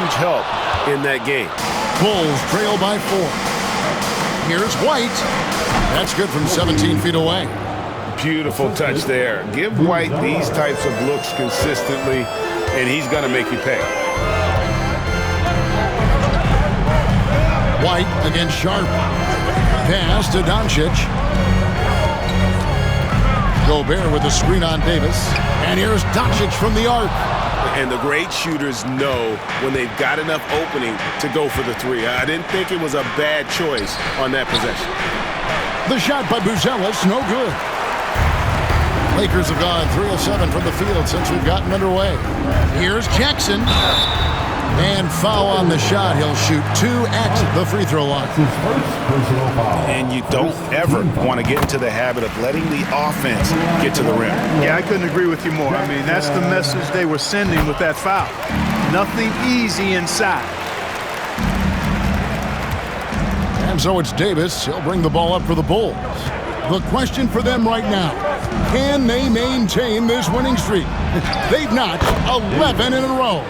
huge help in that game. Bulls trail by 4. Here's White. That's good from 17 feet away. Beautiful touch there. Give White these types of looks consistently, and he's going to make you pay. White against Sharp. Pass to Doncic. Gobert with the screen on Davis. And here's Doncic from the arc. And the great shooters know when they've got enough opening to go for the three. I didn't think it was a bad choice on that possession. The shot by Buzelis, no good. Lakers have gone 3 of 7 from the field since we've gotten underway. Here's Jackson. And foul on the shot. He'll shoot 2 at the free throw line. And you don't ever want to get into the habit of letting the offense get to the rim. Yeah, I couldn't agree with you more. I mean, that's the message they were sending with that foul. Nothing easy inside. And so it's Davis. He'll bring the ball up for the Bulls. The question for them right now, can they maintain this winning streak? They've notched 11 in a row.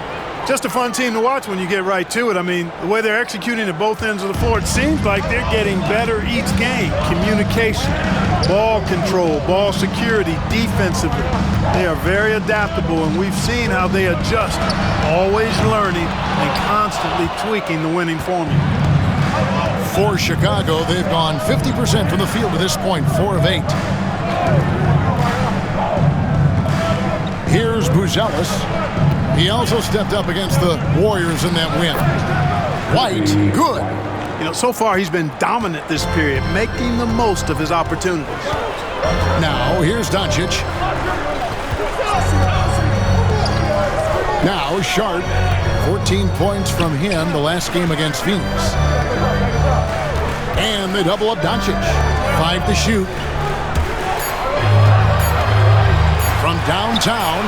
Just a fun team to watch when you get right to it. I mean, the way they're executing at both ends of the floor, it seems like they're getting better each game. Communication, ball control, ball security, defensively. They are very adaptable, and we've seen how they adjust, always learning and constantly tweaking the winning formula. For Chicago, they've gone 50% from the field to this point, 4 of 8. Here's Buzelis. He also stepped up against the Warriors in that win. White, good. You know, so far he's been dominant this period, making the most of his opportunities. Now, here's Doncic. Now, Sharp. 14 points from him the last game against Phoenix. And they double up Doncic. 5 to shoot. From downtown.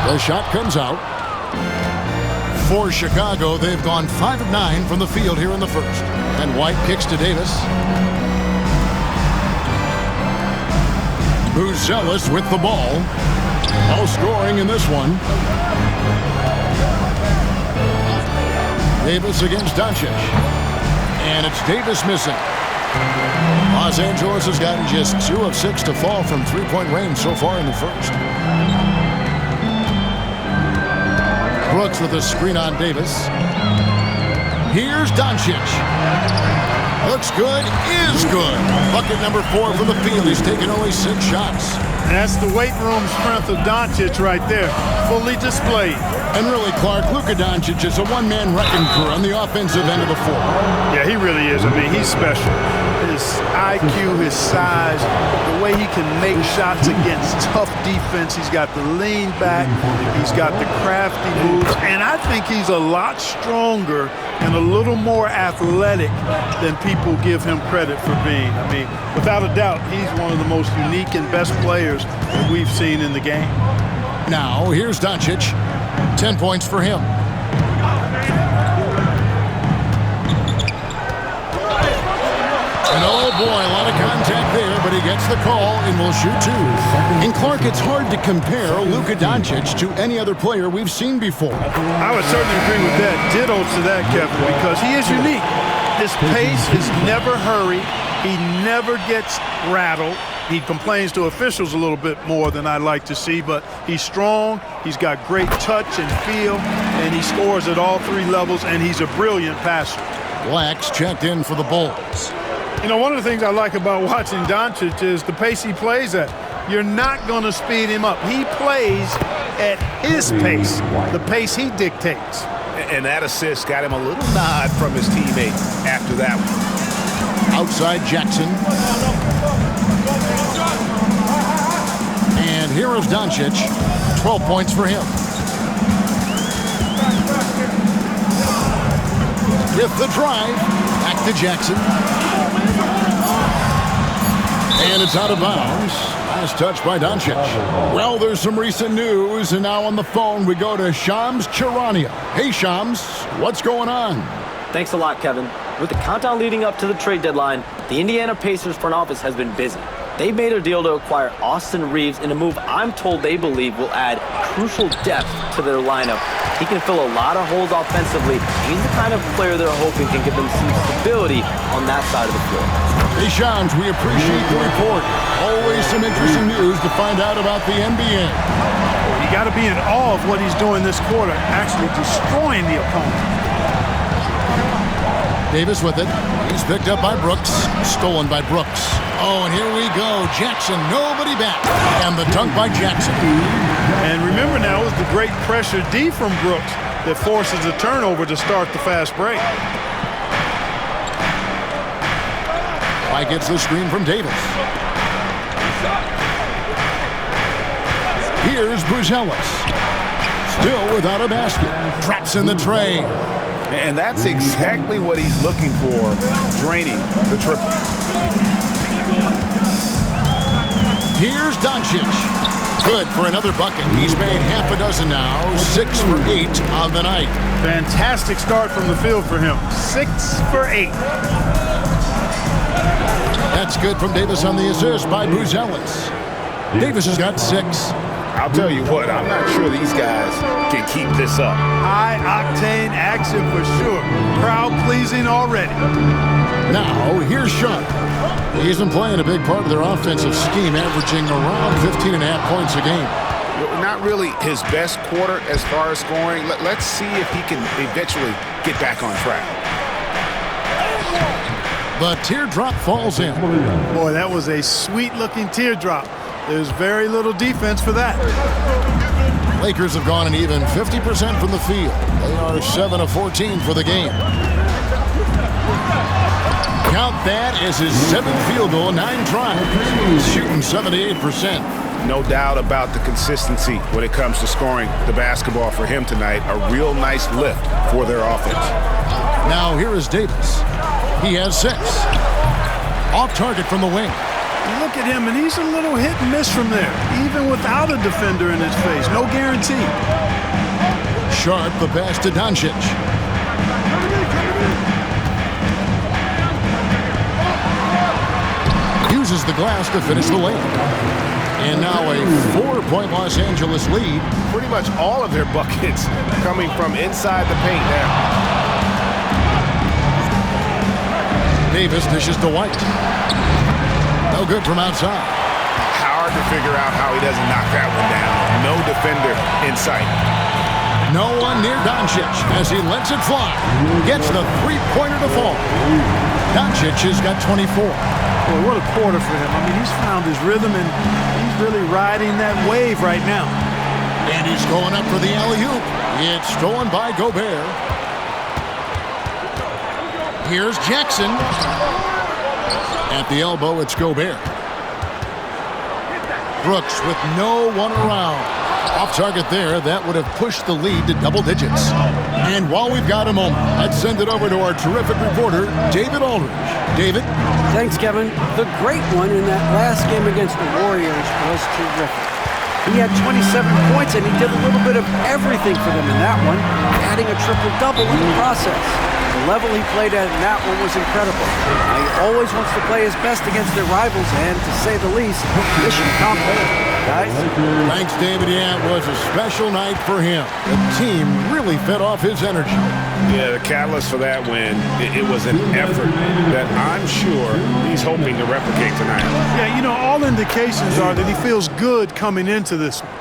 The shot comes out. For Chicago, they've gone 5 of 9 from the field here in the first. And White kicks to Davis. Buzelis with the ball. No scoring in this one. Davis against Doncic. And it's Davis missing. Los Angeles has gotten just 2 of 6 to fall from three-point range so far in the first. Brooks with a screen on Davis. Here's Doncic. Looks good, is good. Bucket number 4 from the field. He's taken only 6 shots. That's the weight room strength of Doncic right there. Fully displayed. And really, Clark, Luka Doncic is a one-man wrecking crew on the offensive end of the floor. Yeah, he really is. I mean, he's special. His IQ, his size, the way he can make shots against tough defense. He's got the lean back. He's got the crafty moves. And I think he's a lot stronger and a little more athletic than people give him credit for being. I mean, without a doubt, he's one of the most unique and best players that we've seen in the game. Now, here's Doncic. 10 points for him. And oh boy, a lot of contact there, but he gets the call and will shoot 2. And Clark, it's hard to compare Luka Doncic to any other player we've seen before. I would certainly agree with that. Ditto to that, Kevin, because he is unique. His pace is never hurried. He never gets rattled. He complains to officials a little bit more than I'd like to see, but he's strong, he's got great touch and feel, and he scores at all 3 levels, and he's a brilliant passer. Black's checked in for the Bulls. You know, one of the things I like about watching Doncic is the pace he plays at. You're not going to speed him up. He plays at his pace, the pace he dictates. And that assist got him a little nod from his teammate after that one. Outside Jackson. And here is Doncic. 12 points for him. With the drive. Back to Jackson. And it's out of bounds. Last touch by Doncic. Well, there's some recent news, and now on the phone we go to Shams Charania. Hey, Shams, what's going on? Thanks a lot, Kevin. With the countdown leading up to the trade deadline, the Indiana Pacers front office has been busy. They've made a deal to acquire Austin Reeves in a move I'm told they believe will add crucial depth to their lineup He can fill a lot of holes offensively. He's the kind of player they're hoping can give them some stability on that side of the floor. Hey, Shams, we appreciate the report. Always some interesting news to find out about the NBA. You got to be in awe of what he's doing this quarter, actually destroying the opponent. Davis with it. He's picked up by Brooks. Stolen by Brooks. Oh, and here we go. Jackson, nobody back. And the dunk by Jackson. And remember now, it was the great pressure D from Brooks that forces a turnover to start the fast break. White gets the screen from Davis. Here's Buzelis. Still without a basket. Traps in the tray. And that's exactly what he's looking for, draining the triple. Here's Doncic. Good for another bucket. He's made half a dozen now. 6 for 8 on the night. Fantastic start from the field for him. 6 for 8. That's good from Davis on the assist by Buzelis. Davis has got 6. I'll tell you what, I'm not sure these guys can keep this up. High-octane action for sure. Crowd-pleasing already. Now, here's Sharp. He's been playing a big part of their offensive scheme, averaging around 15.5 points a game. Not really his best quarter as far as scoring. Let's see if he can eventually get back on track. The teardrop falls in. Boy, that was a sweet-looking teardrop. There's very little defense for that. Lakers have gone an even 50% from the field. They are 7 of 14 for the game. Count that as his 7th field goal, 9 tries. He's shooting 78%. No doubt about the consistency when it comes to scoring the basketball for him tonight. A real nice lift for their offense. Now here is Davis. He has 6. Off target from the wing. Look at him, and he's a little hit and miss from there, even without a defender in his face. No guarantee. Sharp, the pass to Doncic. Uses the glass to finish the lane. And now a 4-point Los Angeles lead. Pretty much all of their buckets coming from inside the paint now. Davis dishes to White. No good from outside. Hard to figure out how he doesn't knock that one down. No defender in sight. No one near Doncic as he lets it fly. Gets the 3-pointer to fall. Doncic has got 24. Boy, what a quarter for him. I mean, he's found his rhythm, and he's really riding that wave right now. And he's going up for the alley-oop. It's stolen by Gobert. Here's Jackson. At the elbow, it's Gobert. Brooks with no one around. Off target there, that would have pushed the lead to double digits. And while we've got a moment, I'd send it over to our terrific reporter, David Aldridge. David? Thanks, Kevin. The great one in that last game against the Warriors was terrific. He had 27 points, and he did a little bit of everything for them in that one, adding a triple-double in the process. The level he played at in that one was incredible. He always wants to play his best against their rivals, and to say the least, mission accomplished, guys. Thanks, David. Yeah, it was a special night for him. The team really fed off his energy. Yeah, the catalyst for that win, it was an effort that I'm sure he's hoping to replicate tonight. Yeah, you know, all indications are that he feels good coming into this one.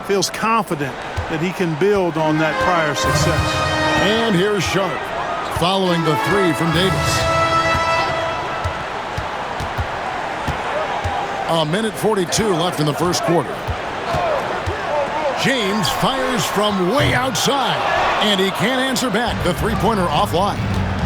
Feels confident that he can build on that prior success. And here's Sharp, following the 3 from Davis. A minute 42 left in the first quarter. James fires from way outside, and he can't answer back. The 3-pointer offline.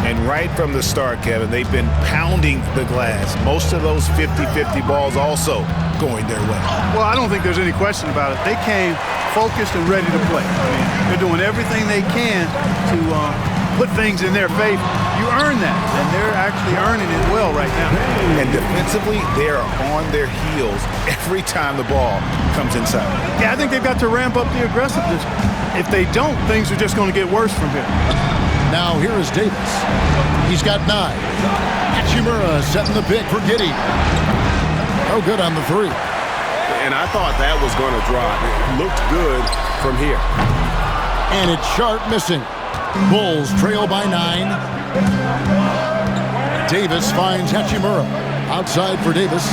And right from the start, Kevin, they've been pounding the glass. Most of those 50-50 balls also going their way. Well, I don't think there's any question about it. They came focused and ready to play. I mean, they're doing everything they can to put things in their favor. You earn that, and they're actually earning it well right now. And defensively, they are on their heels every time the ball comes inside. Yeah, I think they've got to ramp up the aggressiveness. If they don't, things are just going to get worse from here. Now here is Davis. He's got 9. Hachimura setting the pick for Giddey. No good on the 3. And I thought that was going to drop. It looked good from here. And it's Sharp missing. Bulls trail by 9. Davis finds Hachimura. Outside for Davis.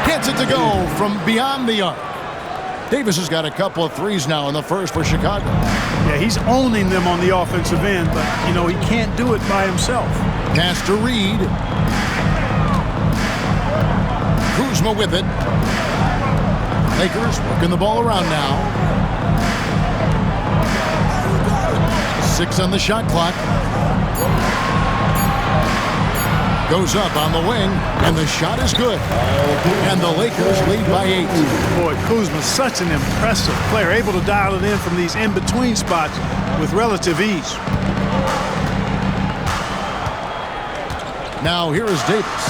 Gets it to go from beyond the arc. Davis has got a couple of threes now in the first for Chicago. Yeah, he's owning them on the offensive end, but, you know, he can't do it by himself. Pass to Reed. Kuzma with it. Lakers working the ball around now. 6 on the shot clock. Goes up on the wing, and the shot is good. And the Lakers lead by 8. Boy, Kuzma's such an impressive player, able to dial it in from these in-between spots with relative ease. Now here is Davis.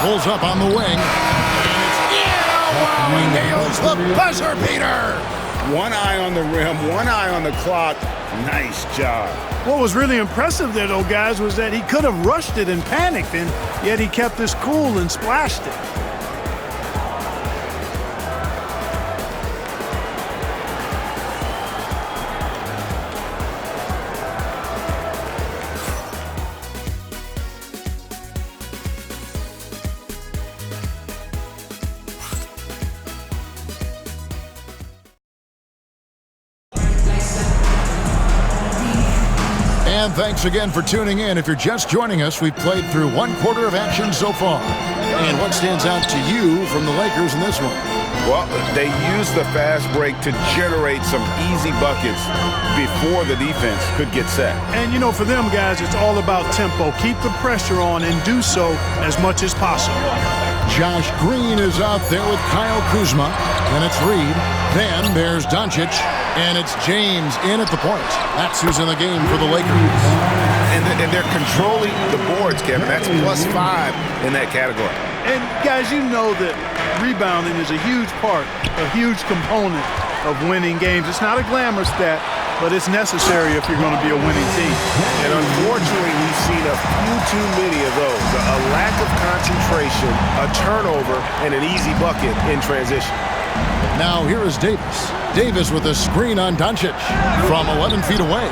Pulls up on the wing. And he nails the buzzer beater. One eye on the rim, one eye on the clock. Nice job. What was really impressive there, though, guys, was that he could have rushed it and panicked, and yet he kept his cool and splashed it. And thanks again for tuning in. If you're just joining us, we've played through 1/4 of action so far. And what stands out to you from the Lakers in this one? Well, they used the fast break to generate some easy buckets before the defense could get set. And, you know, for them, guys, it's all about tempo. Keep the pressure on and do so as much as possible. Josh Green is out there with Kyle Kuzma. Then it's Reed. Then there's Doncic. And it's James in at the point. That's who's in the game for the Lakers. And they're controlling the boards, Kevin. That's +5 in that category. And, guys, you know that rebounding is a huge part, a huge component of winning games. It's not a glamour stat, but it's necessary if you're going to be a winning team. And unfortunately, we've seen a few too many of those. A lack of concentration, a turnover, and an easy bucket in transition. Now here is Davis. Davis with a screen on Doncic from 11 feet away.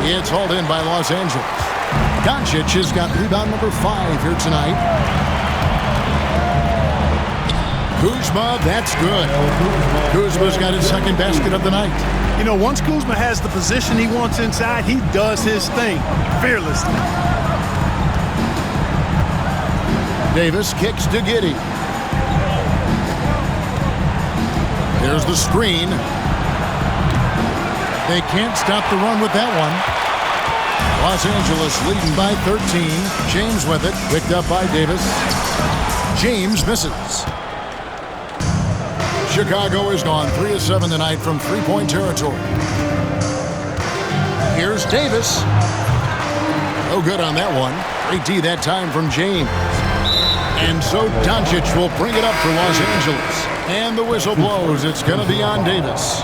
It's hauled in by Los Angeles. Doncic has got rebound number 5 here tonight. Kuzma, that's good. Kuzma's got his second basket of the night. You know, once Kuzma has the position he wants inside, he does his thing fearlessly. Davis kicks to Giddey. There's the screen. They can't stop the run with that one. Los Angeles leading by 13. James with it. Picked up by Davis. James misses. Chicago has gone 3 of 7 tonight from three-point territory. Here's Davis. No good on that one. Great D that time from James. And so Doncic will bring it up for Los Angeles. And the whistle blows. It's going to be on Davis.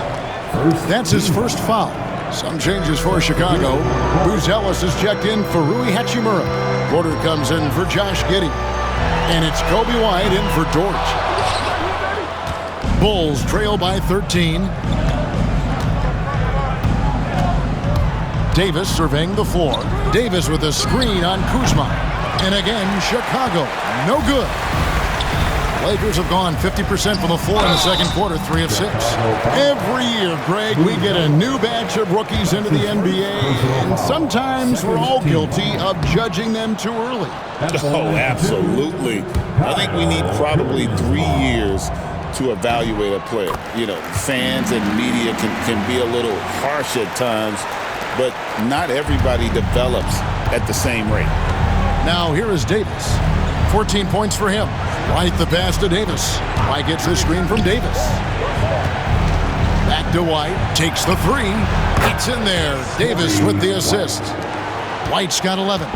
That's his first foul. Some changes for Chicago. Buzelis is checked in for Rui Hachimura. Porter comes in for Josh Giddey. And it's Kobe White in for Dort. Bulls trail by 13. Davis surveying the floor. Davis with a screen on Kuzma. And again, Chicago. No good. Lakers have gone 50% from the floor in the second quarter, 3 of 6. Every year, Greg, we get a new batch of rookies into the NBA, and sometimes we're all guilty of judging them too early. Oh, absolutely. I think we need probably 3 years to evaluate a player. You know, fans and media can be a little harsh at times, but not everybody develops at the same rate. Now here is Davis. 14 points for him. White the pass to Davis. White gets the screen from Davis. Back to White. Takes the 3. It's in there. Davis with the assist. White's got 11.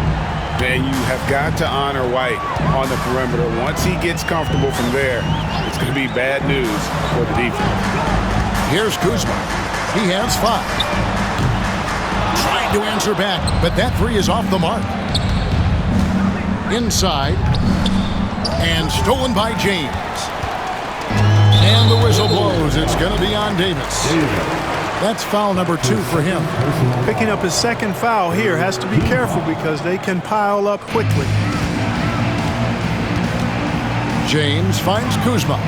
And you have got to honor White on the perimeter. Once he gets comfortable from there, it's going to be bad news for the defense. Here's Kuzma. He has 5. Trying to answer back, but that 3 is off the mark. Inside. And stolen by James. And the whistle blows. It's going to be on Davis. That's foul number 2 for him. Picking up his second foul here. Has to be careful because they can pile up quickly. James finds Kuzma.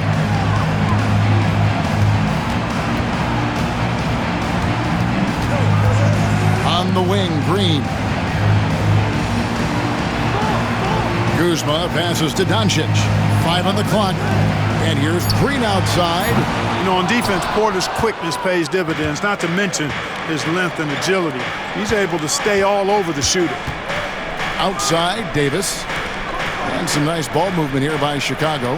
On the wing, Green. Kuzma passes to Doncic. 5 on the clock. And here's Green outside. You know, on defense, Porter's quickness pays dividends, not to mention his length and agility. He's able to stay all over the shooter. Outside, Davis. And some nice ball movement here by Chicago.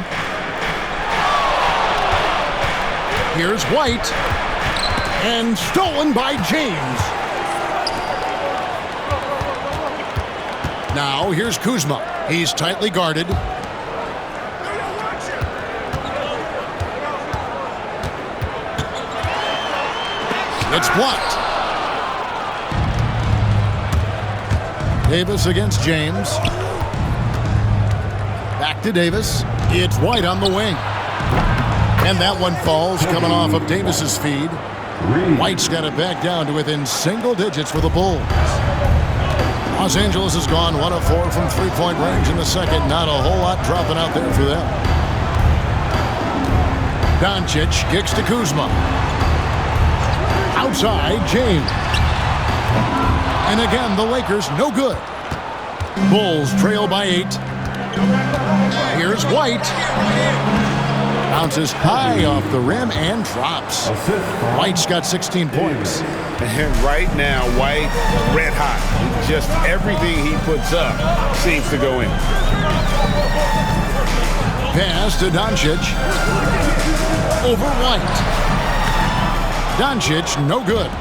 Here's White. And stolen by James. Now here's Kuzma. He's tightly guarded. It's blocked. Davis against James. Back to Davis. It's White on the wing. And that one falls coming off of Davis's feed. White's got it back down to within single digits for the Bulls. Los Angeles has gone 1 of 4 from three-point range in the second. Not a whole lot dropping out there for them. Doncic kicks to Kuzma. Outside, James. And again, the Lakers no good. Bulls trail by 8. Here's White. Bounces high off the rim and drops. White's got 16 points. And right now, White, red hot. Just everything he puts up seems to go in. Pass to Doncic. Over White. Doncic, no good.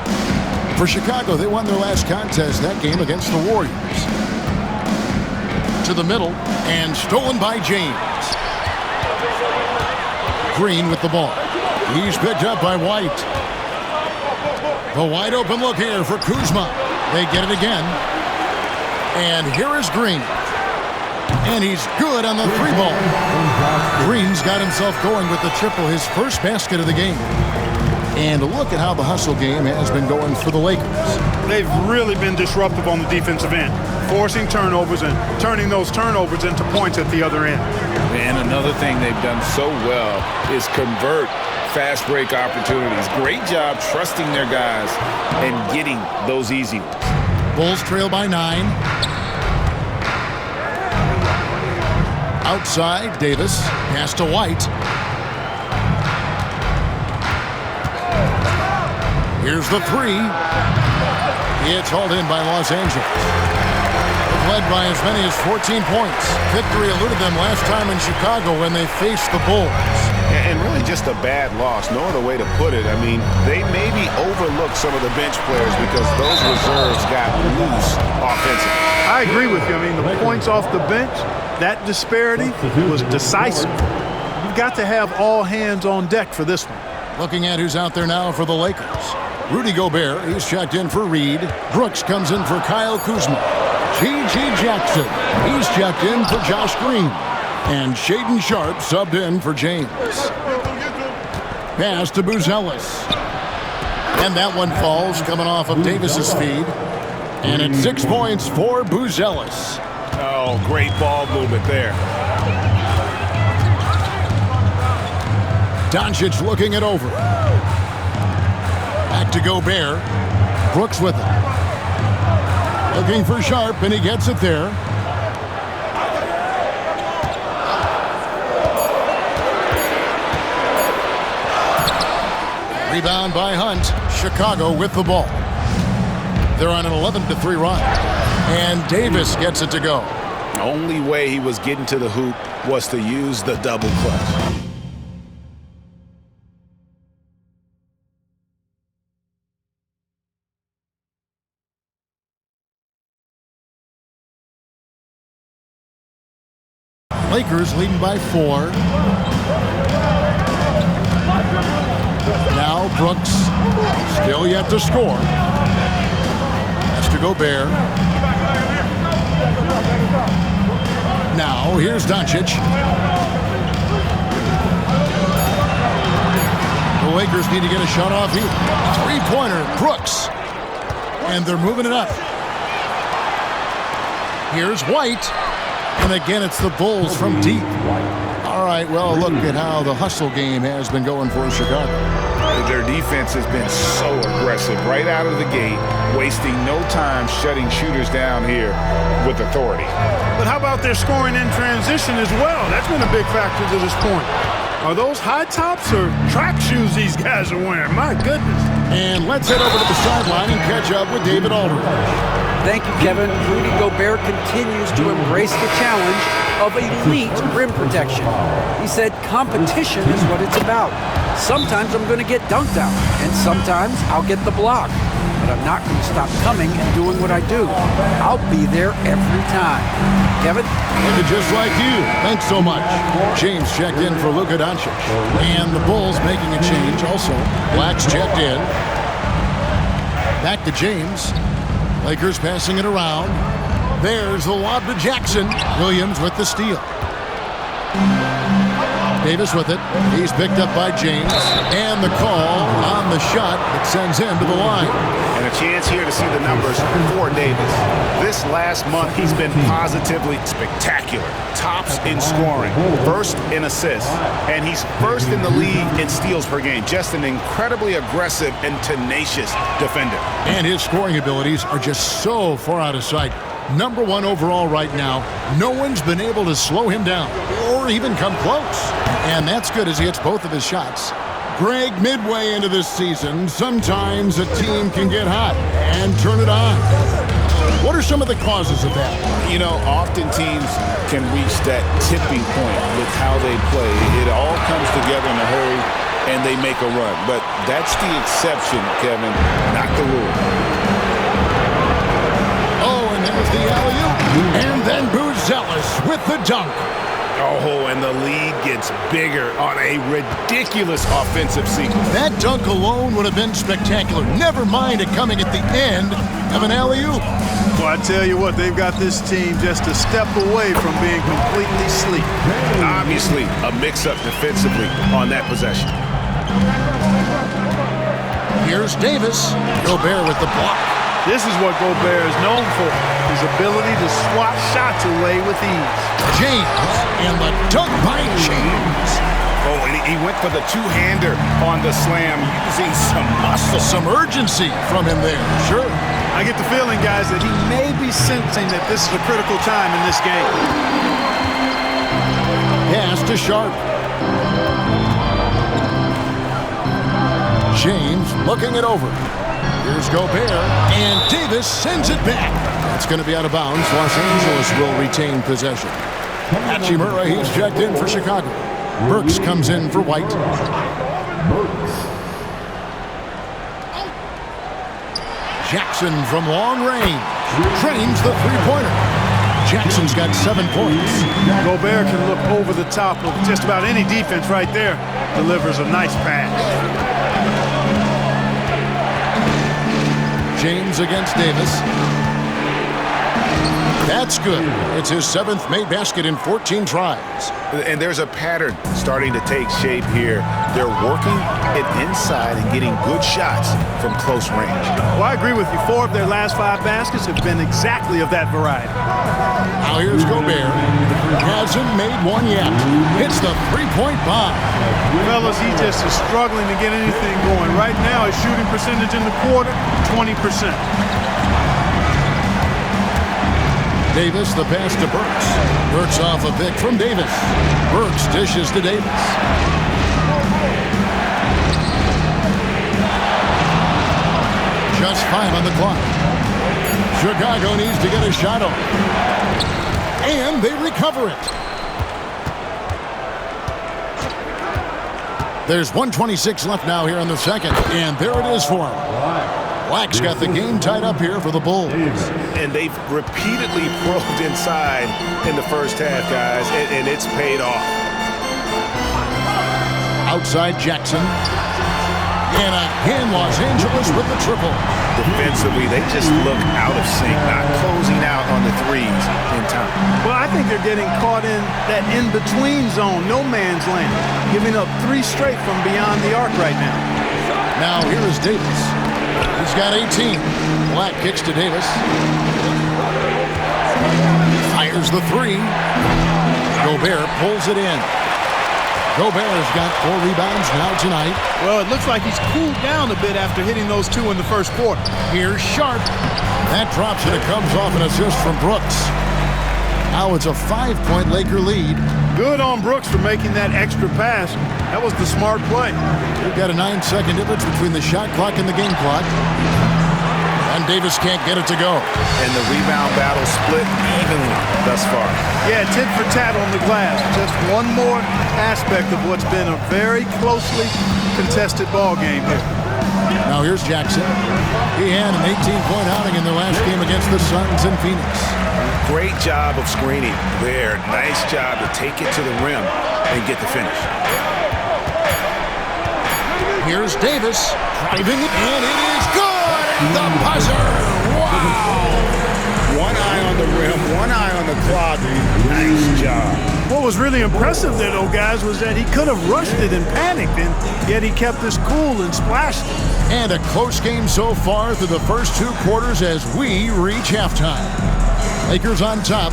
For Chicago, they won their last contest that game against the Warriors. To the middle, and stolen by James. Green with the ball. He's picked up by White. The wide open look here for Kuzma. They get it again. And here is Green. And he's good on the 3-ball. Green's got himself going with the triple, his first basket of the game. And look at how the hustle game has been going for the Lakers. They've really been disruptive on the defensive end, forcing turnovers and turning those turnovers into points at the other end. And another thing they've done so well is convert fast break opportunities. Great job trusting their guys and getting those easy ones. Bulls trail by 9. Outside, Davis. Pass to White. Here's the 3. It's hauled in by Los Angeles. They've led by as many as 14 points. Victory eluded them last time in Chicago when they faced the Bulls. And really just a bad loss. No other way to put it. I mean, they maybe overlooked some of the bench players because those reserves got loose offensively. I agree with you. I mean, the points off the bench, that disparity was decisive. You've got to have all hands on deck for this one. Looking at who's out there now for the Lakers. Rudy Gobert, he's checked in for Reed. Brooks comes in for Kyle Kuzma. G.G. Jackson, he's checked in for Josh Green. And Shaedon Sharpe subbed in for James. Pass to Buzelis. And that one falls coming off of Davis's feed. And it's 6 points for Buzelis. Oh, great ball movement there. Doncic looking it over. Back to Gobert. Brooks with it. Looking for Sharpe, and he gets it there. Rebound by Hunt. Chicago with the ball. They're on an 11-3 run. And Davis gets it to go. The only way he was getting to the hoop was to use the double clutch. Lakers leading by 4. Now Brooks, still yet to score. That's to Gobert. Now here's Doncic. The Lakers need to get a shot off here. Three-pointer, Brooks. And they're moving it up. Here's White. And again, it's the Bulls from deep. All right, well, look at how the hustle game has been going for Chicago. Their defense has been so aggressive right out of the gate, wasting no time shutting shooters down here with authority. But how about their scoring in transition as well? That's been a big factor to this point. Are those high tops or track shoes these guys are wearing? My goodness. And let's head over to the sideline and catch up with David Aldridge. Thank you, Kevin. Rudy Gobert continues to embrace the challenge of elite rim protection. He said competition is what it's about. Sometimes I'm going to get dunked out, and sometimes I'll get the block. But I'm not going to stop coming and doing what I do. I'll be there every time. Kevin? And just like you. Thanks so much. James checked in for Luka Doncic. And the Bulls making a change also. Black's checked in. Back to James. Lakers passing it around. There's the lob to Jackson. Williams with the steal. Davis with it. He's picked up by James. And the call on the shot that sends him to the line. And a chance here to see the numbers for Davis. This last month, he's been positively spectacular. Tops in scoring, first in assists, and he's first in the league in steals per game. Just an incredibly aggressive and tenacious defender. And his scoring abilities are just so far out of sight. Number 1 overall right now. No one's been able to slow him down or even come close. And that's good as he hits both of his shots. Greg, midway into this season, sometimes a team can get hot and turn it on. What are some of the causes of that? You know, often teams can reach that tipping point with how they play. It all comes together in a hurry, and they make a run. But that's the exception, Kevin, not the rule. There's the alley-oop. And then Buzelis with the dunk. Oh, and the lead gets bigger on a ridiculous offensive sequence. That dunk alone would have been spectacular. Never mind it coming at the end of an alley-oop. Well, I tell you what, they've got this team just a step away from being completely asleep. Obviously, a mix-up defensively on that possession. Here's Davis. Gobert with the block. This is what Gobert is known for, his ability to swat shots away with ease. James, and the dunk by James. Oh, and he went for the two-hander on the slam, using some muscle. Some urgency from him there, sure. I get the feeling, guys, that he may be sensing that this is a critical time in this game. Pass to Sharp. James looking it over. Here's Gobert, and Davis sends it back. That's going to be out of bounds. Los Angeles will retain possession. Hachimura, he's checked in for Chicago. Burks comes in for White. Jackson from long range trains the three-pointer. Jackson's got 7 points. Gobert can look over the top of just about any defense right there. Delivers a nice pass. James against Davis. That's good. It's his 7th made basket in 14 tries. And there's a pattern starting to take shape here. They're working it inside and getting good shots from close range. Well, I agree with you. 4 of their last 5 baskets have been exactly of that variety. Now here's Gobert. Hasn't made one yet. Hits the three-point bomb. Fellas, he just is struggling to get anything going. Right now, his shooting percentage in the quarter, 20%. Davis, the pass to Burks. Burks off a pick from Davis. Burks dishes to Davis. Just 5 on the clock. Chicago needs to get a shot off. And they recover it. There's 1:26 left now here in the second. And there it is for him. Black's got the game tied up here for the Bulls. And they've repeatedly probed inside in the first half, guys, and it's paid off. Outside Jackson. And again, Los Angeles with the triple. Defensively, they just look out of sync, not closing out on the threes in time. Well, I think they're getting caught in that in-between zone, no man's land, giving up 3 straight from beyond the arc right now. Now here is Davis. He's got 18. Black kicks to Davis. Fires the 3. Gobert pulls it in. Gobert has got 4 rebounds now tonight. Well, it looks like he's cooled down a bit after hitting those 2 in the first quarter. Here's Sharp. That drops and it comes off an assist from Brooks. Now it's a 5-point Laker lead. Good on Brooks for making that extra pass. That was the smart play. We've got a 9-second difference between the shot clock and the game clock. And Davis can't get it to go. And the rebound battle split evenly thus far. Yeah, tit for tat on the glass. Just one more aspect of what's been a very closely contested ball game here. Now here's Jackson. He had an 18-point outing in their last game against the Suns in Phoenix. Great job of screening there. Nice job to take it to the rim and get the finish. Here's Davis driving, and it is good. The buzzer. Wow. One eye on the rim, one eye on the clock. Nice job. What was really impressive there, though, guys, was that he could have rushed it and panicked, and yet he kept his cool and splashed it. And a close game so far through the first 2 quarters as we reach halftime. Lakers on top.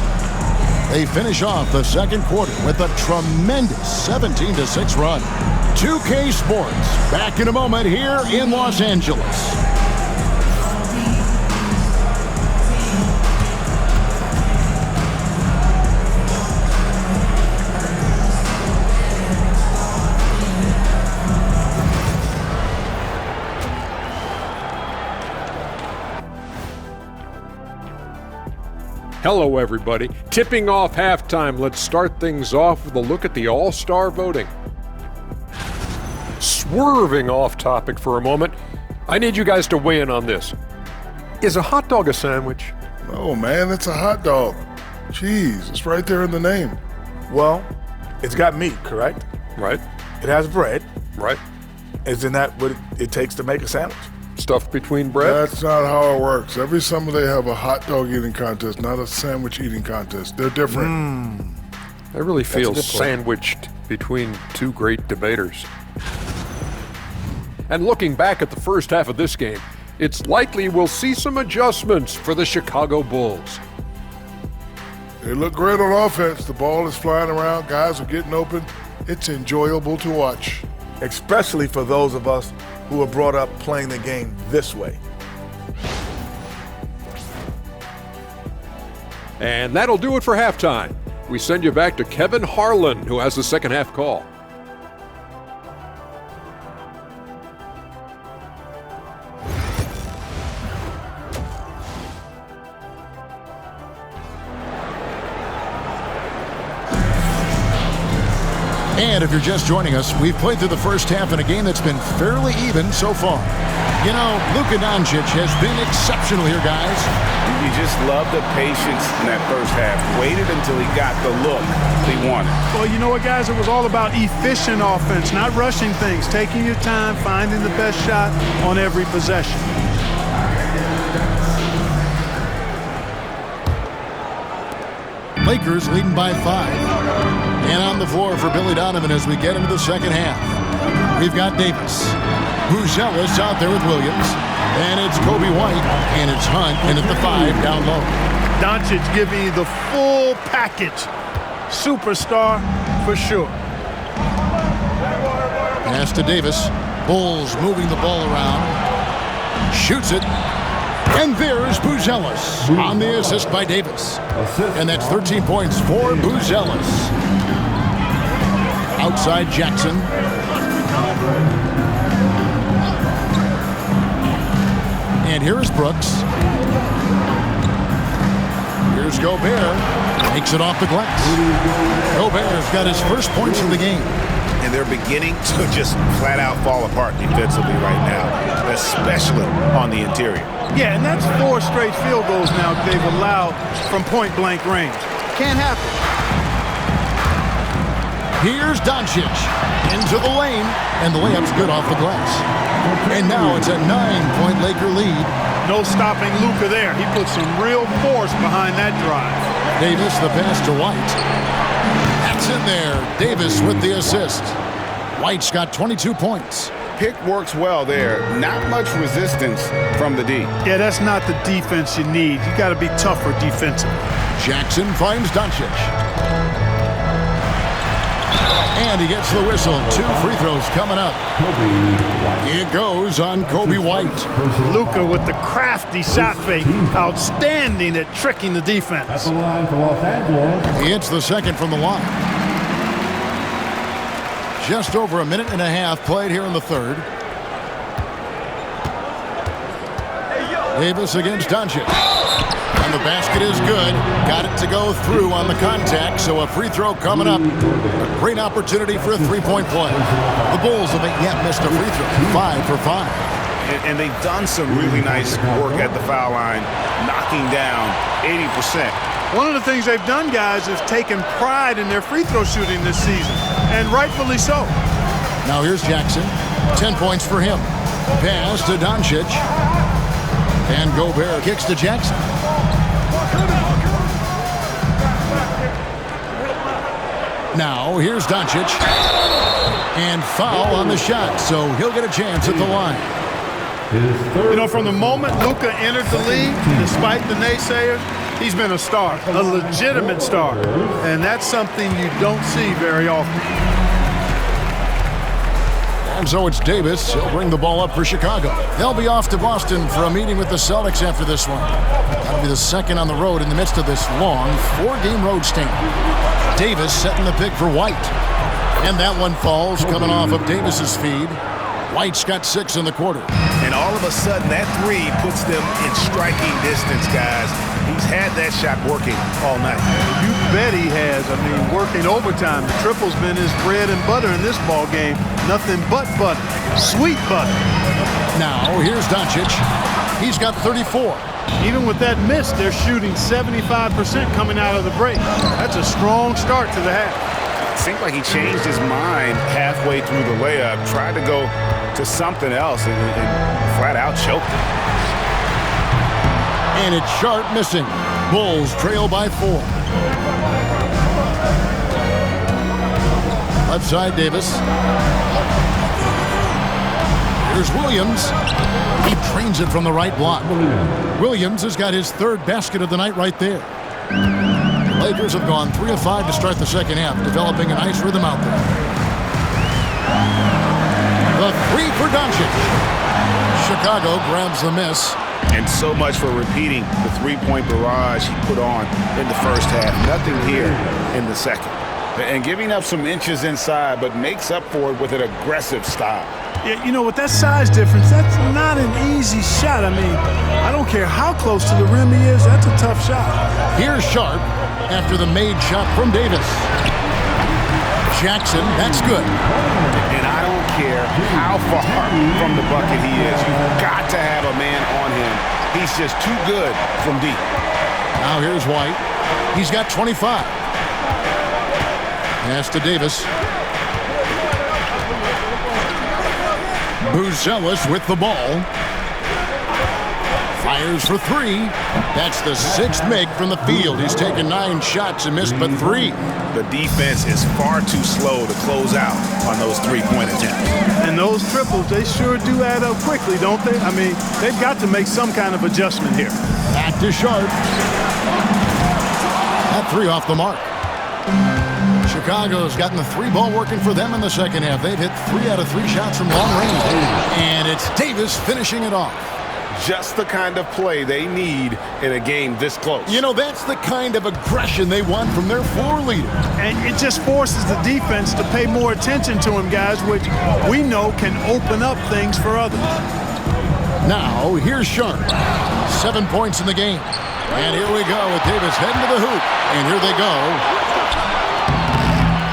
They finish off the second quarter with a tremendous 17-6 run. 2K Sports back in a moment here in Los Angeles. Hello, everybody. Tipping off halftime, let's start things off with a look at the All-Star voting. Swerving off topic for a moment, I need you guys to weigh in on this. Is a hot dog a sandwich? Oh, man, it's a hot dog. Cheese, it's right there in the name. Well, it's got meat, correct? Right. It has bread. Right. Isn't that what it takes to make a sandwich? Stuffed between bread? That's not how it works. Every summer they have a hot dog eating contest, not a sandwich eating contest. They're different. I really feel good point. sandwiched between 2 great debaters. And looking back at the first half of this game, it's likely we'll see some adjustments for the Chicago Bulls. They look great on offense. The ball is flying around. Guys are getting open. It's enjoyable to watch. Especially for those of us who were brought up playing the game this way. And that'll do it for halftime. We send you back to Kevin Harlan, who has the second half call. And if you're just joining us, we've played through the first half in a game that's been fairly even so far. You know, Luka Doncic has been exceptional here, guys. You just love the patience in that first half. Waited until he got the look he wanted. Well, you know what, guys? It was all about efficient offense, not rushing things, taking your time, finding the best shot on every possession. Lakers leading by 5. And on the floor for Billy Donovan as we get into the second half. We've got Davis. Buzelis out there with Williams. And it's Kobe White. And it's Hunt in at the 5 down low. Doncic giving you the full package. Superstar for sure. Pass to Davis. Bulls moving the ball around. Shoots it. And there's Buzelis on the assist by Davis. And that's 13 points for Buzelis. Outside Jackson. And here is Brooks. Here's Gobert. Makes it off the glass. Gobert's got his first points of the game. And they're beginning to just flat out fall apart defensively right now, especially on the interior. Yeah, and that's 4 straight field goals now they've allowed from point-blank range. Can't happen. Here's Doncic into the lane, and the layup's good off the glass. And now it's a 9-point Laker lead. No stopping Luka there. He put some real force behind that drive. Davis, the pass to White. That's in there. Davis with the assist. White's got 22 points. Pick works well there. Not much resistance from the D. Yeah, that's not the defense you need. You got to be tougher defensively. Jackson finds Doncic. And he gets the whistle. 2 free throws coming up. It goes on Kobe White. Luka with the crafty shot fake. Outstanding at tricking the defense. He hits the second from the line. Just over a minute and a half played here in the third. Davis against Doncic. And the basket is good. Got it to go through on the contact, so a free throw coming up. A great opportunity for a three-point play. The Bulls haven't yet missed a free throw. 5 for 5. And they've done some really nice work at the foul line, knocking down 80%. One of the things they've done, guys, is taken pride in their free throw shooting this season, and rightfully so. Now here's Jackson. 10 points for him. Pass to Doncic. And Gobert kicks to Jackson. Now here's Doncic. And foul on the shot, so he'll get a chance at the line. You know, from the moment Luka entered the league, despite the naysayers, he's been a star, a legitimate star. And that's something you don't see very often. And so it's Davis. He'll bring the ball up for Chicago. They'll be off to Boston for a meeting with the Celtics after this one. That'll be the second on the road in the midst of this long 4-game road stint. Davis setting the pick for White. And that one falls coming off of Davis's feed. White's got 6 in the quarter. And all of a sudden, that three puts them in striking distance, guys. He's had that shot working all night. You bet he has. I mean, working overtime. The triple's been his bread and butter in this ball game. Nothing but butter. Sweet butter. Now, here's Doncic. He's got 34. Even with that miss, they're shooting 75% coming out of the break. That's a strong start to the half. It seemed like he changed his mind halfway through the layup, tried to go to something else, and flat out choked it. And it's Sharp missing. Bulls trail by 4. Left side, Davis. Here's Williams. He trains it from the right block. Williams has got his 3rd basket of the night right there. The Lakers have gone 3 of 5 to start the second half, developing a nice rhythm out there. The 3 for Doncic. Chicago grabs the miss. And so much for repeating the three-point barrage he put on in the first half. Nothing here in the second. And giving up some inches inside, but makes up for it with an aggressive style. Yeah, you know, with that size difference, that's not an easy shot. I mean, I don't care how close to the rim he is, that's a tough shot. Here's Sharp after the made shot from Davis. Jackson, that's good. And I don't care how far from the bucket he is. You've got to have a man on him. He's just too good from deep. Now here's White. He's got 25. Pass to Davis. Buzelis with the ball. Fires for 3. That's the 6th make from the field. He's taken 9 shots and missed but 3. The defense is far too slow to close out on those three-point attempts. And those triples, they sure do add up quickly, don't they? I mean, they've got to make some kind of adjustment here. Back to Sharp. That 3 off the mark. Chicago's gotten the 3 ball working for them in the second half. They've hit 3 out of 3 shots from long range. And it's Davis finishing it off. Just the kind of play they need in a game this close. You know, that's the kind of aggression they want from their floor leader. And it just forces the defense to pay more attention to him, guys, which we know can open up things for others. Now, here's Sharp. 7 points in the game. And here we go with Davis heading to the hoop. And here they go.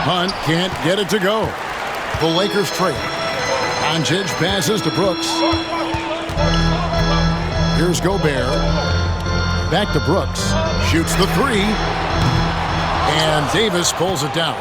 Hunt can't get it to go. The Lakers trail. Doncic passes to Brooks. Here's Gobert. Back to Brooks. Shoots the 3. And Davis pulls it down.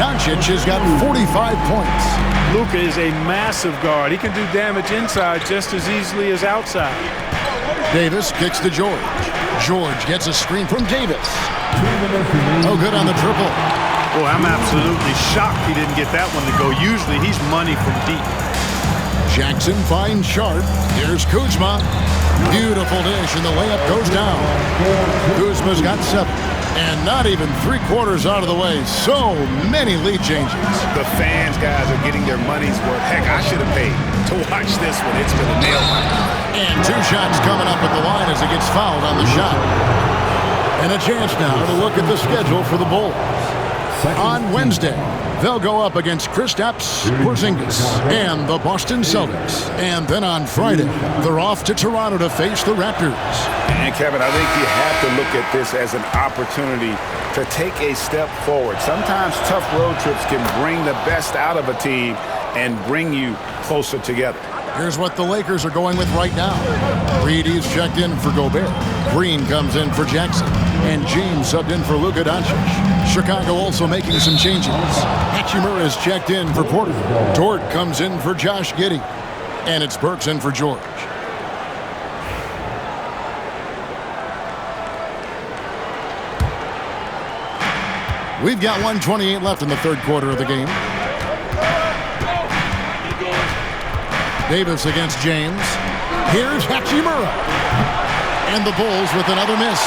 Doncic has got 45 points. Luka is a massive guard. He can do damage inside just as easily as outside. Davis kicks to George. George gets a screen from Davis. No good on the triple. Boy, I'm absolutely shocked he didn't get that one to go. Usually he's money from deep. Jackson finds Sharp. Here's Kuzma. Beautiful dish, and the layup goes down. Kuzma's got 7. And not even 3/4 out of the way. So many lead changes. The fans, guys, are getting their money's worth. Heck, I should have paid to watch this one. It's been a nail biter. And 2 shots coming up at the line as he gets fouled on the shot. And a chance now to look at the schedule for the Bulls. On Wednesday, they'll go up against Kristaps Porzingis and the Boston Celtics. And then on Friday, they're off to Toronto to face the Raptors. And Kevin, I think you have to look at this as an opportunity to take a step forward. Sometimes tough road trips can bring the best out of a team and bring you closer together. Here's what the Lakers are going with right now. Reedy's checked in for Gobert. Green comes in for Jackson. And James subbed in for Luka Doncic. Chicago also making some changes. Hachimura is checked in for Porter. Dort comes in for Josh Giddey. And it's Burks in for George. We've got 1:28 left in the third quarter of the game. Davis against James. Here's Hachimura. And the Bulls with another miss.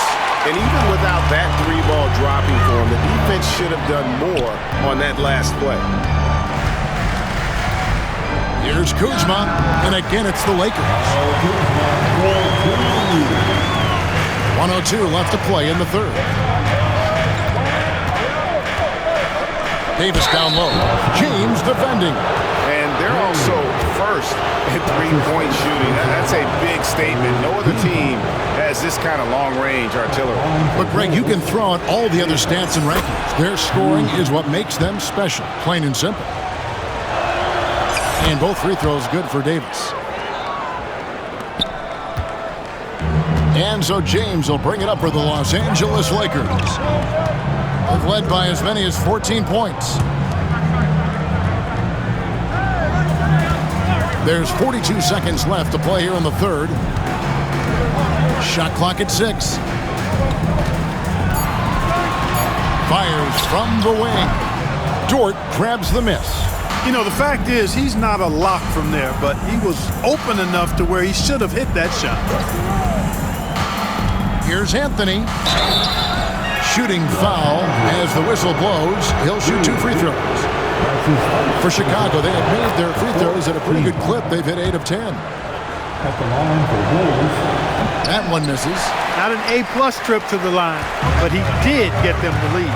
And even without that 3-ball dropping for him, the defense should have done more on that last play. Here's Kuzma. And again, it's the Lakers. 1:02 left to play in the third. Davis down low. James defending. And they're also first in three-point shooting. That's a big statement. No other team has this kind of long-range artillery. But, Greg, you can throw out all the other stats and rankings. Their scoring is what makes them special, plain and simple. And both free throws good for Davis. And so James will bring it up for the Los Angeles Lakers. They've led by as many as 14 points. There's 42 seconds left to play here in the third. Shot clock at 6. Fires from the wing. Dort grabs the miss. You know, the fact is he's not a lock from there, but he was open enough to where he should have hit that shot. Here's Anthony. Shooting foul as the whistle blows. He'll shoot 2 free throws. For Chicago, they have made their free throws at a pretty good clip. They've hit 8 of 10. That one misses. Not an A-plus trip to the line, but he did get them the lead.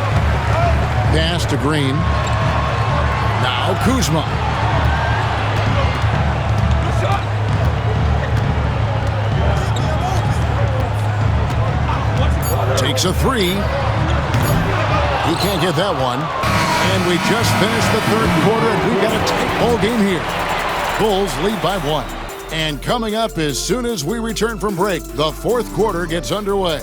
Pass to Green. Now Kuzma. Takes a 3. He can't get that one. And we just finished the third quarter, and we've got a tight ball game here. Bulls lead by 1. And coming up as soon as we return from break, the fourth quarter gets underway.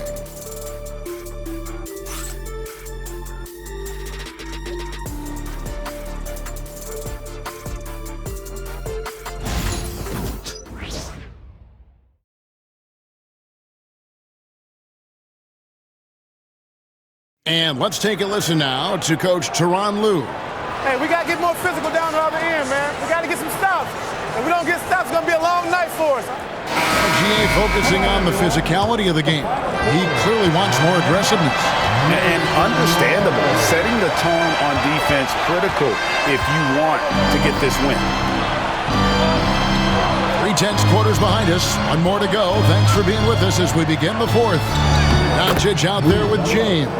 And let's take a listen now to Coach Tyronn Lue. Hey, we got to get more physical down the other end, man. We got to get some stops. If we don't get stops, it's going to be a long night for us. GA focusing on the physicality of the game. He clearly wants more aggressiveness. And understandable. Setting the tone on defense critical if you want to get this win. 3/10 quarters behind us. 1 more to go. Thanks for being with us as we begin the fourth. Doncic out there with James.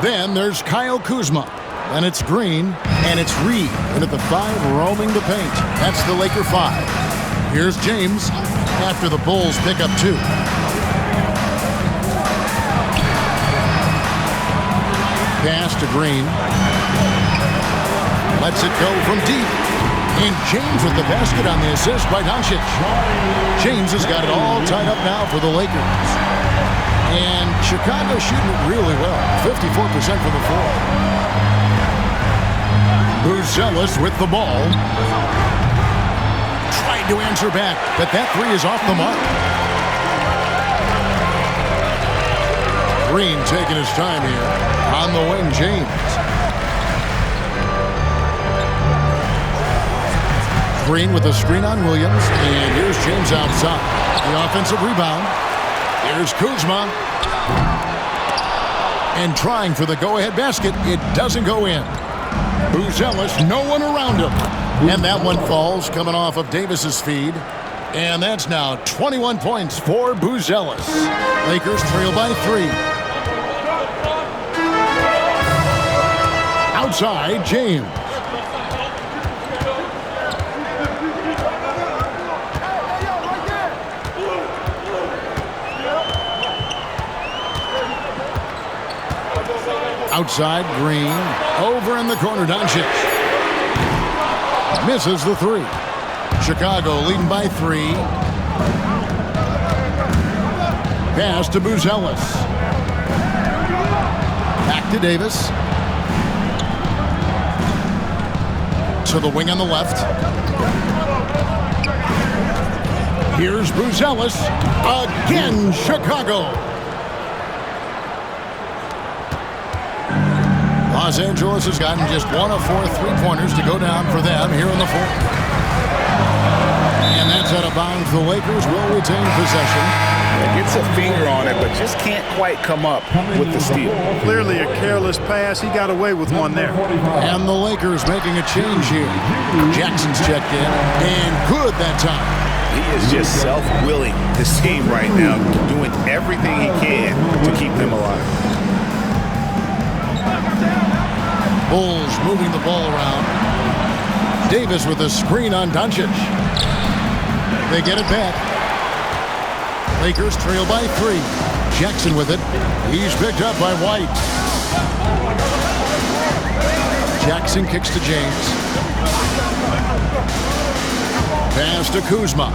Then there's Kyle Kuzma. And it's Green. And it's Reed. And at the 5, roaming the paint. That's the Laker 5. Here's James after the Bulls pick up 2. Pass to Green. Lets it go from deep. And James with the basket on the assist by Doncic. James has got it all tied up now for the Lakers. And Chicago shooting it really well. 54% from the floor. Buzelis with the ball. Tried to answer back, but that three is off the mark. Green taking his time here. On the wing, James. Green with a screen on Williams, and here's James outside. The offensive rebound. Here's Kuzma. And trying for the go-ahead basket, it doesn't go in. Buzelis, no one around him. And that one falls coming off of Davis's feed. And that's now 21 points for Buzelis. Lakers trail by 3. Outside, James. Outside, Green. Over in the corner, Doncic. Misses the three. Chicago leading by 3. Pass to Buzelis. Back to Davis. To the wing on the left. Here's Buzelis. Again, Chicago. Los Angeles has gotten just 1 of 4 3-pointers to go down for them here in the fourth. And that's out of bounds. The Lakers will retain possession. Gets a finger on it, but just can't quite come up with the steal. Clearly a careless pass. He got away with one there. And the Lakers making a change here. Jackson's checked in, and good that time. He is just self-willing, this team right now, doing everything he can to keep them alive. Bulls moving the ball around. Davis with a screen on Doncic. They get it back. Lakers trail by 3. Jackson with it. He's picked up by White. Jackson kicks to James. Pass to Kuzma.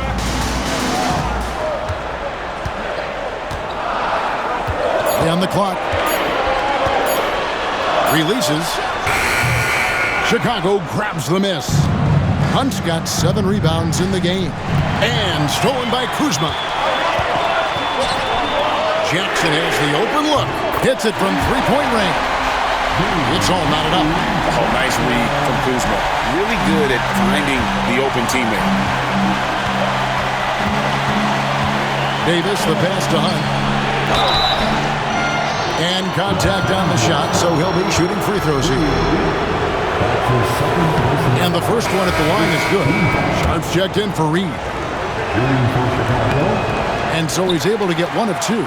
On the clock. Releases. Chicago grabs the miss. Hunt's got 7 rebounds in the game. And stolen by Kuzma. Jackson has the open look. Hits it from 3-point range. It's all knotted up. Oh, nice read from Kuzma. Really good at finding the open teammate. Davis, the pass to Hunt. And contact on the shot, so he'll be shooting free throws here. And the first one at the line is good. Sharp's checked in for Reed. And so he's able to get 1 of 2.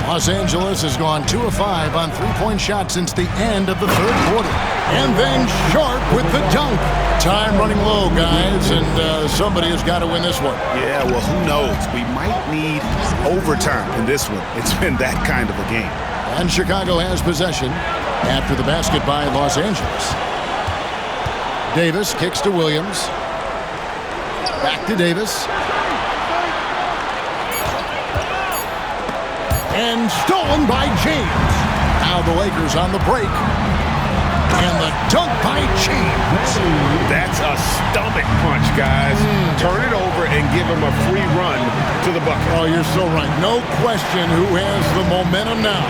Los Angeles has gone 2 of 5 on 3-point shots since the end of the third quarter. And then Sharp with the dunk. Time running low, guys, and somebody has got to win this one. Yeah, well, who knows? We might need overtime in this one. It's been that kind of a game. And Chicago has possession after the basket by Los Angeles. Davis kicks to Williams. Back to Davis. And stolen by James. Now the Lakers on the break. And the dunk by James. That's a stomach punch, guys. Turn it over and give him a free run to the bucket. Oh, you're so right. No question who has the momentum now.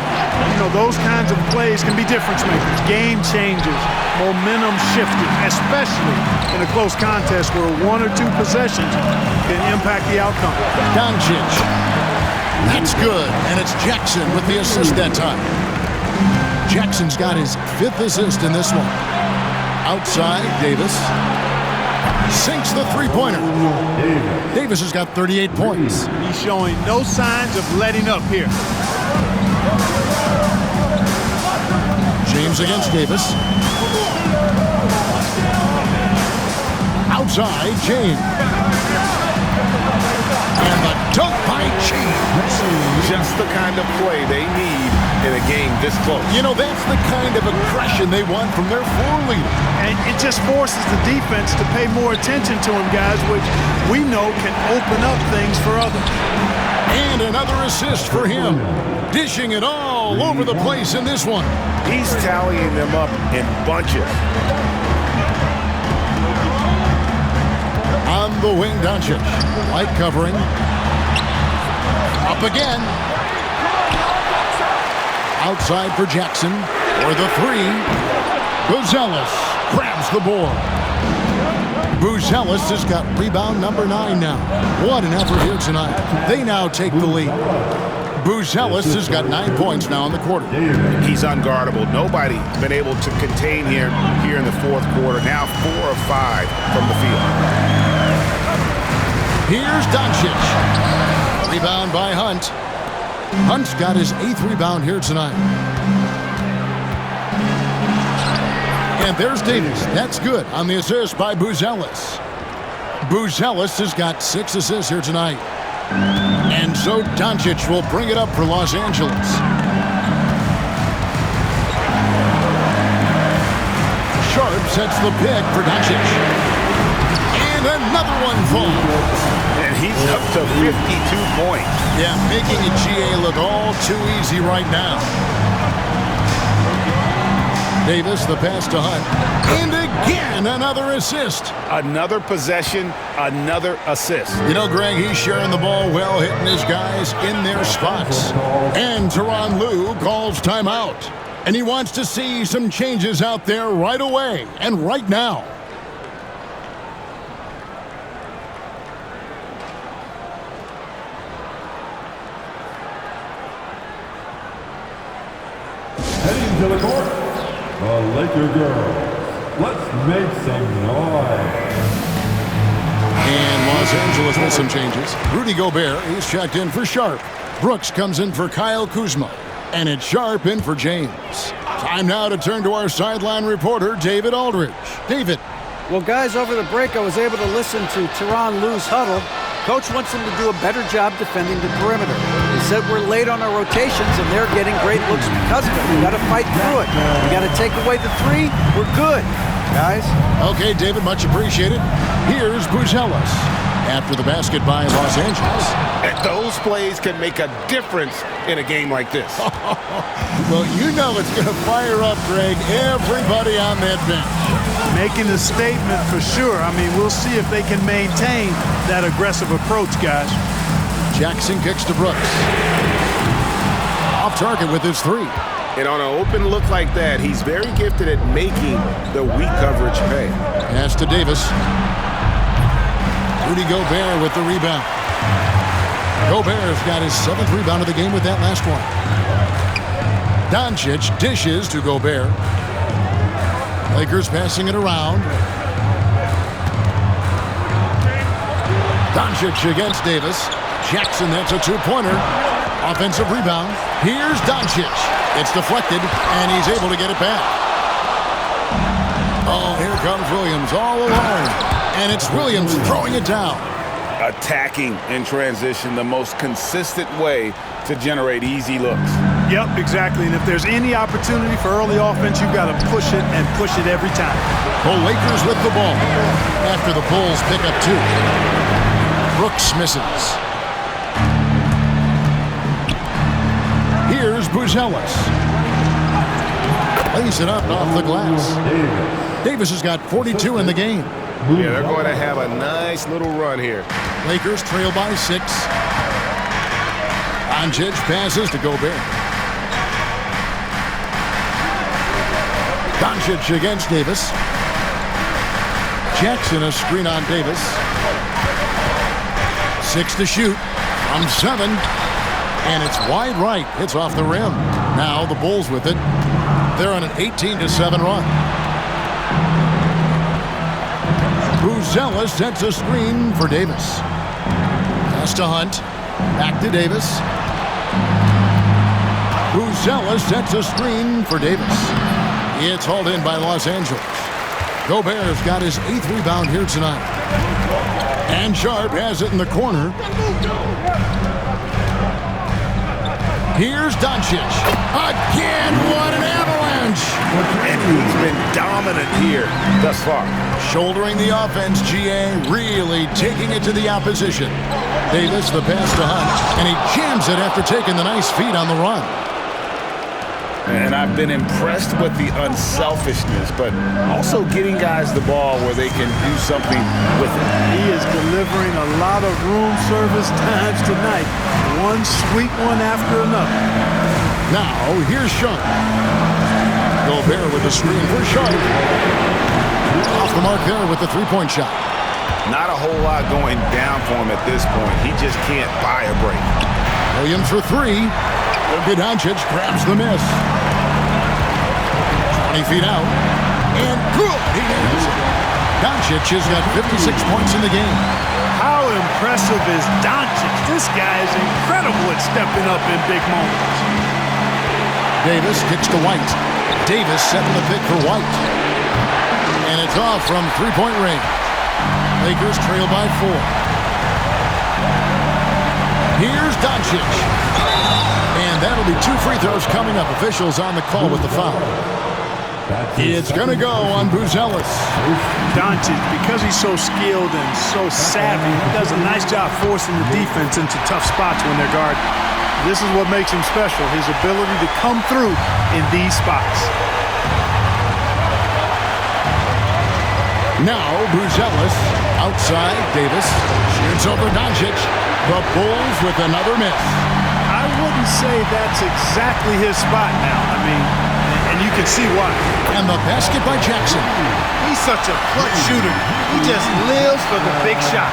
You know, those kinds of plays can be difference makers, game changers, momentum shifters, especially in a close contest where 1 or 2 possessions can impact the outcome. Doncic. That's good. And it's Jackson with the assist that time. Jackson's got his 5th assist in this one. Outside, Davis. Sinks the 3-pointer. Davis has got 38 points. He's showing no signs of letting up here. James against Davis. Outside, James. And the dunk by James. Just the kind of play they need in a game this close. You know, that's the kind of aggression they want from their floor leader. And it just forces the defense to pay more attention to him, guys, which we know can open up things for others. And another assist for him. Dishing it all over the place in this one. He's tallying them up in bunches. On the wing, Doncic. Light covering. Up again. Outside for Jackson. For the three. Buzelis grabs the board. Buzelis has got rebound number 9 now. What an effort here tonight. They now take the lead. Buzelis has got 9 points now in the quarter. He's unguardable. Nobody been able to contain him here in the fourth quarter. Now 4 of 5 from the field. Here's Doncic. Rebound by Hunt. Hunt's got his 8th rebound here tonight. And there's Davis. That's good on the assist by Buzelis. Buzelis has got 6 assists here tonight. And so Doncic will bring it up for Los Angeles. Sharp sets the pick for Doncic. And another one falls. And he's up to 52 points. Yeah, making a GA look all too easy right now. Davis, the pass to Hunt. And again, another assist. Another possession, another assist. You know, Greg, he's sharing the ball well, hitting his guys in their spots. And Tyronn Lue calls timeout. And he wants to see some changes out there right away and right now. Heading to the court, the Laker girls. Let's make some noise. And Los Angeles with some changes. Rudy Gobert is checked in for Sharp. Brooks comes in for Kyle Kuzma. And it's Sharp in for James. Time now to turn to our sideline reporter, David Aldridge. David. Well, guys, over the break, I was able to listen to Tyronn Lue's huddle. Coach wants them to do a better job defending the perimeter. He said we're late on our rotations, and they're getting great looks because of it. We got to fight through it. We got to take away the 3. We're good, guys. Okay, David, much appreciated. Here's Buzelis after the basket by Los Angeles. And those plays can make a difference in a game like this. Well, you know it's going to fire up, Greg, everybody on that bench. Making a statement for sure. I mean, we'll see if they can maintain that aggressive approach, guys. Jackson kicks to Brooks. Off target with his 3. And on an open look like that, he's very gifted at making the weak coverage pay. Pass to Davis. Rudy Gobert with the rebound. Gobert's got his 7th rebound of the game with that last one. Doncic dishes to Gobert. Lakers passing it around. Doncic against Davis. Jackson, that's a 2-pointer. Offensive rebound. Here's Doncic. It's deflected, and he's able to get it back. Oh, here comes Williams all alone. And it's Williams throwing it down. Attacking in transition, the most consistent way to generate easy looks. Yep, exactly. And if there's any opportunity for early offense, you've got to push it and push it every time. The Lakers with the ball after the Bulls pick up 2. Brooks misses. Here's Buzelis. Lays it up off the glass. Davis has got 42 in the game. Yeah, they're going to have a nice little run here. Lakers trail by 6. Doncic passes to Gobert. Doncic against Davis. Jackson a screen on Davis. 6 to shoot from 7. And it's wide right. It's off the rim. Now the Bulls with it. They're on an 18-7 run. Buzelis sets a screen for Davis. Pass to Hunt. Back to Davis. Buzelis sets a screen for Davis. It's hauled in by Los Angeles. Gobert's got his 8th rebound here tonight. And Sharp has it in the corner. Here's Doncic. Again, what an avalanche. And he's been dominant here thus far. Shouldering the offense, GA really taking it to the opposition. Davis, the pass to Hunt, and he jams it after taking the nice feed on the run. And I've been impressed with the unselfishness, but also getting guys the ball where they can do something with it. He is delivering a lot of room service times tonight. One sweet one after another. Now, here's Sharp. Gobert with the screen for Sharp. Off the mark there with the three-point shot. Not a whole lot going down for him at this point. He just can't buy a break. Williams for three. Doncic grabs the miss. 20 feet out. And good. He nails it. Doncic has got 56 points in the game. How impressive is Doncic? This guy is incredible at stepping up in big moments. Davis kicks to White. Davis setting the pick for White. And it's off from three-point range. Lakers trail by 4. Here's Doncic. And that'll be 2 free throws coming up. Officials on the call with the foul. It's going to go on Buzelis. Doncic, because he's so skilled and so savvy, he does a nice job forcing the defense into tough spots when they're guarded. This is what makes him special, his ability to come through in these spots. Now Buzelis outside. Davis shoots over Doncic. The Bulls with another miss. I wouldn't say that's exactly his spot now. I mean, and you can see why. And the basket by Jackson. He's such a clutch shooter. He just lives for the big shot.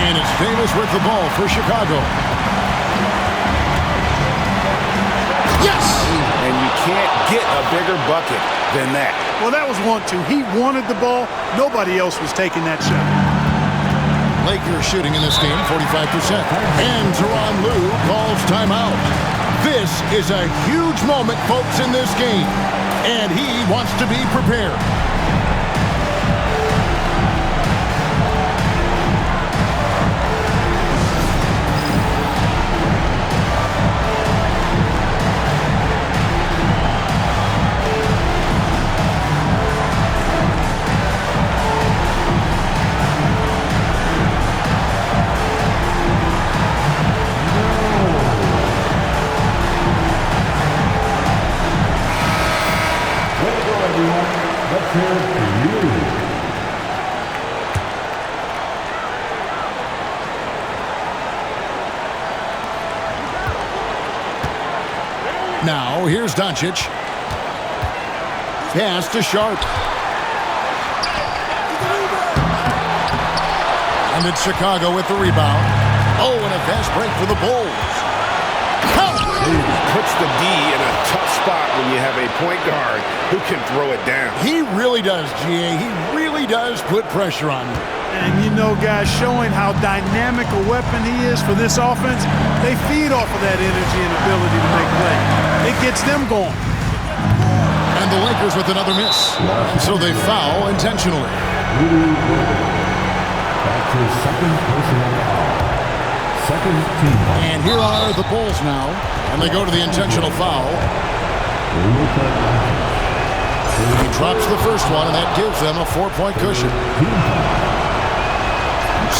And it's Davis with the ball for Chicago. Yes! And you can't get a bigger bucket than that. Well, that was 1-2. He wanted the ball. Nobody else was taking that shot. Lakers shooting in this game 45%. And Tyronn Lue calls timeout. This is a huge moment, folks, in this game. And he wants to be prepared. Now, here's Doncic. Pass to Sharp. And it's Chicago with the rebound. Oh, and a fast break for the Bulls. Puts the D in a tough spot when you have a point guard who can throw it down. He really does, GA. He really does put pressure on you. And you know, guys, showing how dynamic a weapon he is for this offense, they feed off of that energy and ability to make plays. It gets them going. And the Lakers with another miss. So they foul intentionally. That's his second personal foul. Second team foul. And here are the Bulls now. And they go to the intentional foul. He drops the first one, and that gives them a 4-point cushion.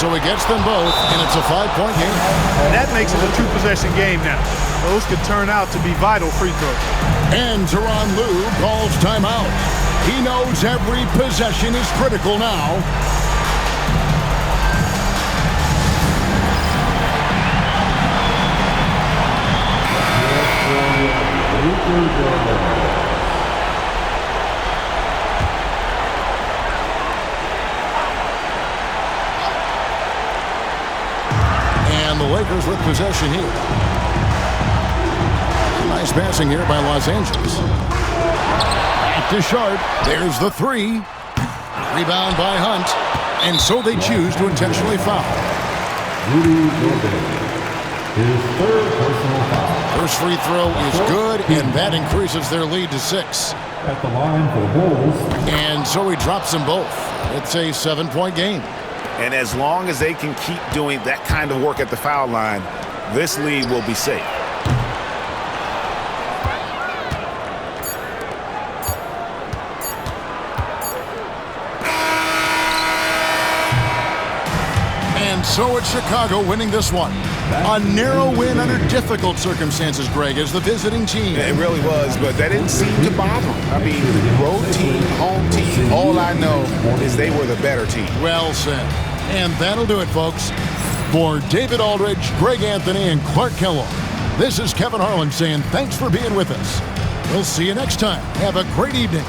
So he gets them both, and it's a 5-point game. And that makes it a 2-possession game now. Those could turn out to be vital free throws. And Tyronn Lue calls timeout. He knows every possession is critical now. And the Lakers with possession here. Nice passing here by Los Angeles. Back to Sharp. There's the 3. Rebound by Hunt. And so they choose to intentionally foul. Rudy Gobert. His third personal foul. First free throw is good, and that increases their lead to 6. At the line for the Bulls. And so he drops them both. It's a 7-point game. And as long as they can keep doing that kind of work at the foul line, this lead will be safe. So it's Chicago winning this one. A narrow win under difficult circumstances, Greg, as the visiting team. It really was, but that didn't seem to bother them. I mean, road team, home team, all I know is they were the better team. Well said. And that'll do it, folks. For David Aldridge, Greg Anthony, and Clark Kellogg, this is Kevin Harlan saying thanks for being with us. We'll see you next time. Have a great evening.